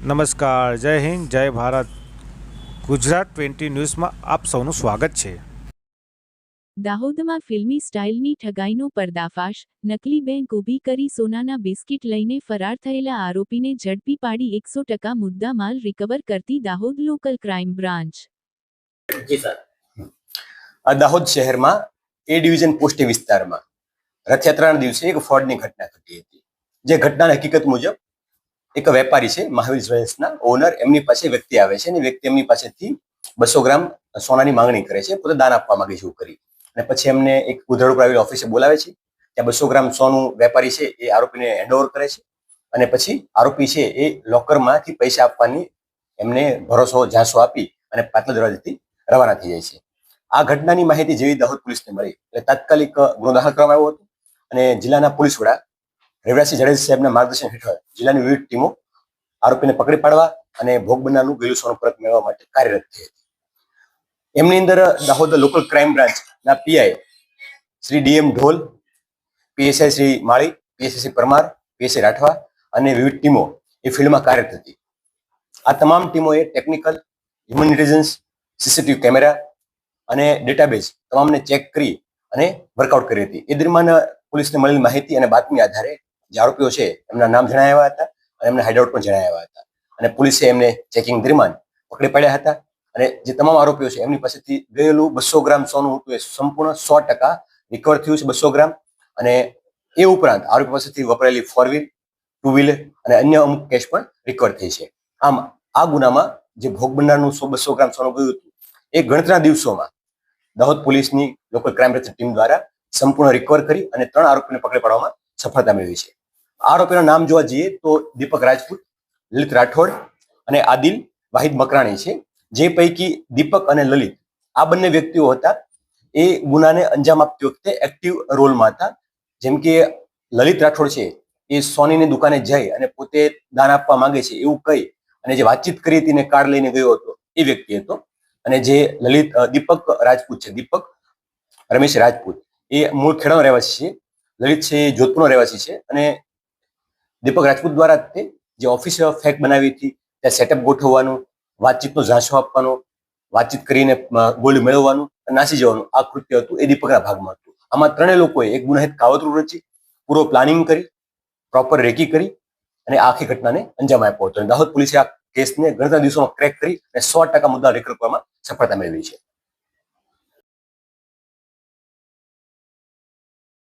નમસ્કાર, જય હિન્દ, જય ભારત. ગુજરાત 20 ન્યૂઝમાં આપ સૌનું સ્વાગત છે. દાહોદમાં ફિલ્મી સ્ટાઇલની ઠગાઈનો પર્દાફાશ. નકલી બેંક ઊભી કરી સોનાના બિસ્કિટ લઈને ફરાર થયેલા આરોપીને ઝડપી પાડી 100% મુદ્દા માલ રિકવર કરતી દાહોદ લોકલ ક્રાઇમ બ્રાન્ચ. જી સર. દાહોદ શહેરમાં એ ડિવિઝન પોસ્ટ વિસ્તારમાં રથયાત્રાના દિવસે એક ફ્રોડની ઘટના ઘટી હતી. જે ઘટનાની હકીકત મુજબ એક વેપારી છે, મહાવીર જ્વેલર્સના ઓનર, એમની પાસે વ્યક્તિ આવે છે અને વ્યક્તિ એમની પાસેથી 200 ગ્રામ સોનાની માંગણી કરે છે, પોતે દાન આપવા માંગે છે એવું કરી. અને પછી એમને એક ઉધરડ પ્રાઇવેટ ઓફિસે બોલાવે છે. ત્યાં 200 ગ્રામ સોનું વેપારી છે એ આરોપીને હેન્ડઓવર કરે છે અને પછી આરોપી છે એ લોકરમાંથી પૈસા આપવાની એમને ભરોસો ઝાંસો આપી અને પાછલા દરવાજેથી રવાના થઈ જાય છે. આ ઘટનાની માહિતી જેવી દાહોદ પોલીસને મળી એટલે તાત્કાલિક ગુનો દાખલ કરવામાં આવ્યો હતો અને જિલ્લાના પોલીસ વડા રેવરાજસિંહ જાડેજા સાહેબના માર્ગદર્શન હેઠળ જિલ્લાની વિવિધ ટીમો આરોપીને પકડી પાડવા અને ભોગ બનનારનું ગયેલું સોનું પરત મેળવવા માટે કાર્યરત થઈ હતી. એમની અંદર દાહોદ લોકલ ક્રાઇમ બ્રાન્ચના પીઆઈ શ્રી ડીએમ ઢોલ, પીએસઆઈ શ્રી માળી, પીએસઆઈ શ્રી પરમાર, પીએસઆઈ રાઠવા અને વિવિધ ટીમો એ ફિલ્ડમાં કાર્યરત હતી. આ તમામ ટીમોએ technical, human intelligence, CCTV camera અને ડેટાબેઝ તમામને ચેક કરી અને વર્કઆઉટ કરી હતી. એ દરમિયાન પોલીસને મળેલી માહિતી અને બાતમી આધારે જે આરોપીઓ છે એમના નામ જણાવ્યા હતા અને એમના હાઇડઆઉટ પણ જણાવ્યા હતા અને પોલીસે એમને ચેકિંગ દરમિયાન પકડી પાડ્યા હતા. અને જે તમામ આરોપીઓ છે એમની પાસેથી ગયેલું 200 ગ્રામ સોનું હતું એ સંપૂર્ણ 100% રિકવર થયું છે, 200 ગ્રામ. અને એ ઉપરાંત આરોપી પાસેથી વપરાયેલી 4 વ્હીલ, 2 વ્હીલર અને અન્ય અમુક કેશ પણ રિકવર થઈ છે. આમ આ ગુનામાં જે ભોગ બનનારનું 200 ગ્રામ સોનું ગયું હતું એ ગણતરીના દિવસોમાં દાહોદ પોલીસની લોકલ ક્રાઇમ બ્રાન્ચ ટીમ દ્વારા સંપૂર્ણ રિકવર કરી અને 3 આરોપીને પકડી પાડવામાં સફળતા મેળવી છે. આરોપીના નામ જોવા જઈએ તો દીપક રાજપૂત, લલિત રાઠોડ અને આદિલ વાહિદ મકરાણી છે. જે પૈકી દીપક અને લલિત આ બંને વ્યક્તિઓ હતા એ ગુનાને અંજામ આપતી વખતે એક્ટિવ રોલમાં હતા. જેમ કે લલિત રાઠોડ છે એ સોનીની દુકાને જઈ અને પોતે દાન આપવા માંગે છે એવું કહી અને જે વાતચીત કરી હતી ને કાર લઈને ગયો હતો એ વ્યક્તિ હતો. અને જે દીપક રાજપૂત છે, દીપક રમેશ રાજપૂત, એ મૂળ ખેડાનો રહેવાસી છે. લલિત છે એ જોધપુરનો રહેવાસી છે અને દીપક રાજપૂત દ્વારા તે જે ઓફિસ ફેક બનાવી હતી ત્યાં સેટઅપ ગોઠવવાનું, વાતચીતનો ઝાંસો આપવાનો, વાતચીત કરીને ગોલ્ડ મેળવવાનું, નાસી જવાનું આ કૃત્ય હતું એ દીપકના ભાગમાં હતું. આમાં ત્રણેય લોકોએ એક ગુનાહિત કાવતરું રચી, પૂરો પ્લાનિંગ કરી, પ્રોપર રેકી કરી અને આખી ઘટનાને અંજામ આપ્યો હતો. દાહોદ પોલીસે આ કેસને ગણતરીના દિવસોમાં ક્રેક કરી અને 100% મુદ્દા રિકવર કરવામાં સફળતા મેળવી છે.